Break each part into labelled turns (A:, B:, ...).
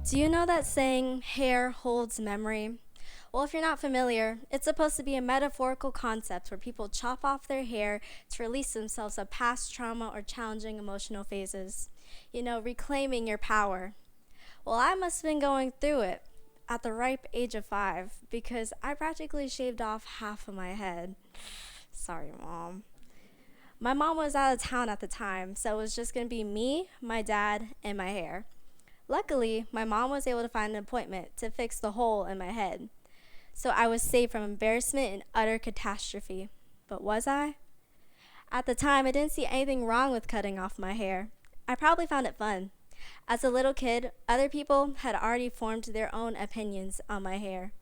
A: Do you know that saying, hair holds memory? Well, if you're not familiar, it's supposed to be a metaphorical concept where people chop off their hair to release themselves of past trauma or challenging emotional phases. Reclaiming your power. Well, I must have been going through it at the ripe age of 5 because I practically shaved off half of my head. Sorry, Mom. My mom was out of town at the time, so it was just going to be me, my dad, and my hair. Luckily, my mom was able to find an appointment to fix the hole in my head, so I was saved from embarrassment and utter catastrophe. But was I? At the time, I didn't see anything wrong with cutting off my hair. I probably found it fun. As a little kid, other people had already formed their own opinions on my hair.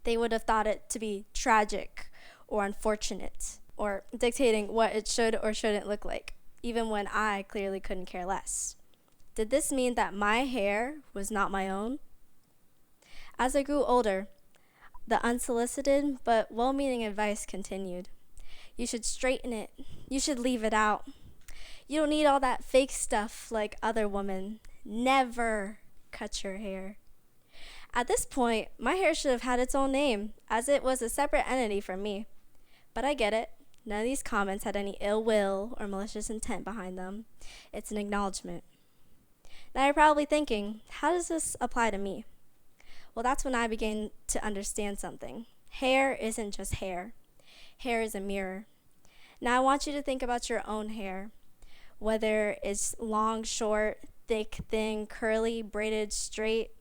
A: They would have thought it to be tragic or unfortunate or dictating what it should or shouldn't look like, even when I clearly couldn't care less. Did this mean that my hair was not my own? As I grew older, the unsolicited but well-meaning advice continued. You should straighten it. You should leave it out. You don't need all that fake stuff like other women. Never cut your hair. At this point, my hair should have had its own name, as it was a separate entity from me. But I get it. None of these comments had any ill will or malicious intent behind them. It's an acknowledgement. Now you're probably thinking, how does this apply to me? Well, that's when I began to understand something. Hair isn't just hair. Hair is a mirror. Now I want you to think about your own hair. Whether it's long, short, thick, thin, curly, braided, straight,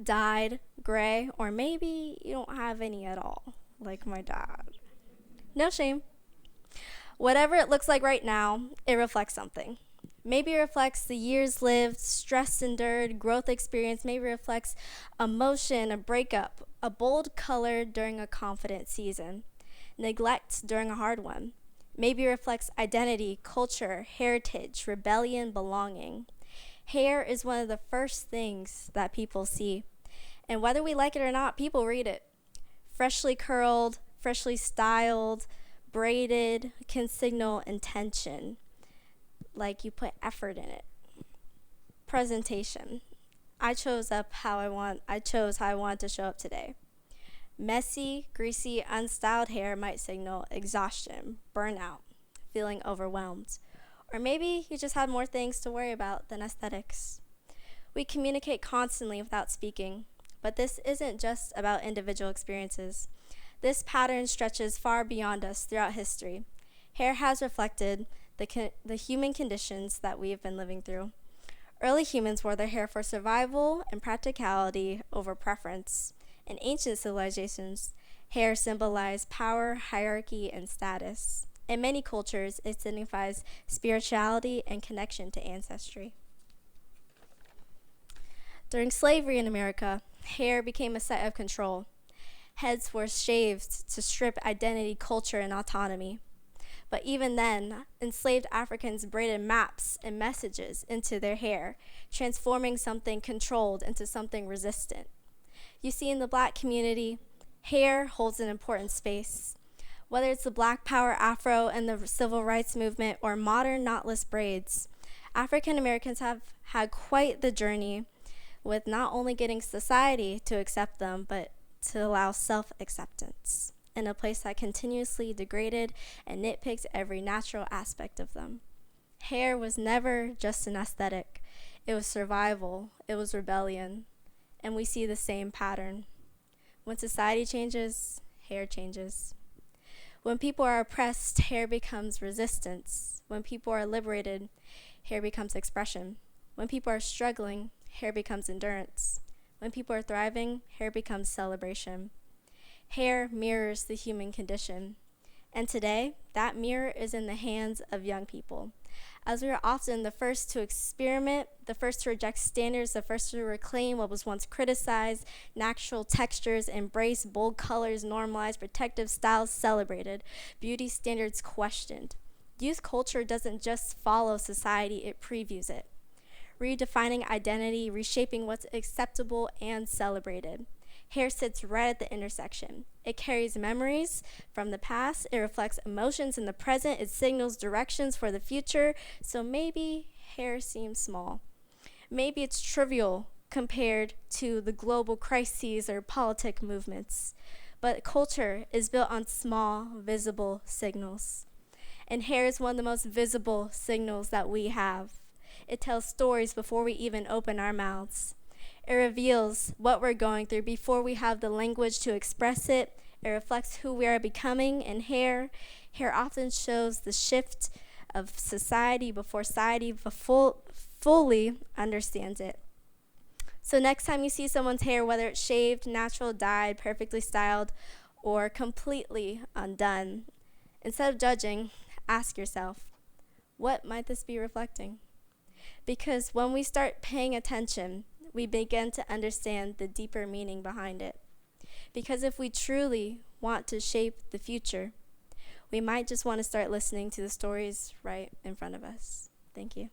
A: dyed, gray, or maybe you don't have any at all, like my dad. No shame. Whatever it looks like right now, it reflects something. Maybe it reflects the years lived, stress endured, growth experience. Maybe it reflects emotion, a breakup, a bold color during a confident season, neglect during a hard one. Maybe it reflects identity, culture, heritage, rebellion, belonging. Hair is one of the first things that people see. And whether we like it or not, people read it. Freshly curled, freshly styled, braided can signal intention, like you put effort in it. Presentation. I chose how I wanted to show up today. Messy, greasy, unstyled hair might signal exhaustion, burnout, feeling overwhelmed. Or maybe you just had more things to worry about than aesthetics. We communicate constantly without speaking, but this isn't just about individual experiences. This pattern stretches far beyond us throughout history. Hair has reflected the human conditions that we have been living through. Early humans wore their hair for survival and practicality over preference. In ancient civilizations, hair symbolized power, hierarchy, and status. In many cultures, it signifies spirituality and connection to ancestry. During slavery in America, hair became a sign of control. Heads were shaved to strip identity, culture, and autonomy. But even then, enslaved Africans braided maps and messages into their hair, transforming something controlled into something resistant. You see, in the Black community, hair holds an important space. Whether it's the Black Power afro and the civil rights movement or modern knotless braids, African Americans have had quite the journey with not only getting society to accept them, but to allow self-acceptance in a place that continuously degraded and nitpicked every natural aspect of them. Hair was never just an aesthetic. It was survival. It was rebellion. And we see the same pattern. When society changes, hair changes. When people are oppressed, hair becomes resistance. When people are liberated, hair becomes expression. When people are struggling, hair becomes endurance. When people are thriving, hair becomes celebration. Hair mirrors the human condition. And today, that mirror is in the hands of young people. As we are often the first to experiment, the first to reject standards, the first to reclaim what was once criticized, natural textures, embraced, bold colors, normalized, protective styles celebrated, beauty standards questioned. Youth culture doesn't just follow society, it previews it. Redefining identity, reshaping what's acceptable and celebrated. Hair sits right at the intersection. It carries memories from the past. It reflects emotions in the present. It signals directions for the future. So maybe hair seems small. Maybe it's trivial, compared to the global crises or politic movements. But culture is built on small, visible signals. And hair is one of the most visible signals that we have. It tells stories before we even open our mouths. It reveals what we're going through before we have the language to express it. It reflects who we are becoming, and hair often shows the shift of society before society fully understands it. So next time you see someone's hair, whether it's shaved, natural, dyed, perfectly styled, or completely undone, instead of judging, ask yourself, what might this be reflecting? Because when we start paying attention, we begin to understand the deeper meaning behind it. Because if we truly want to shape the future, we might just want to start listening to the stories right in front of us. Thank you.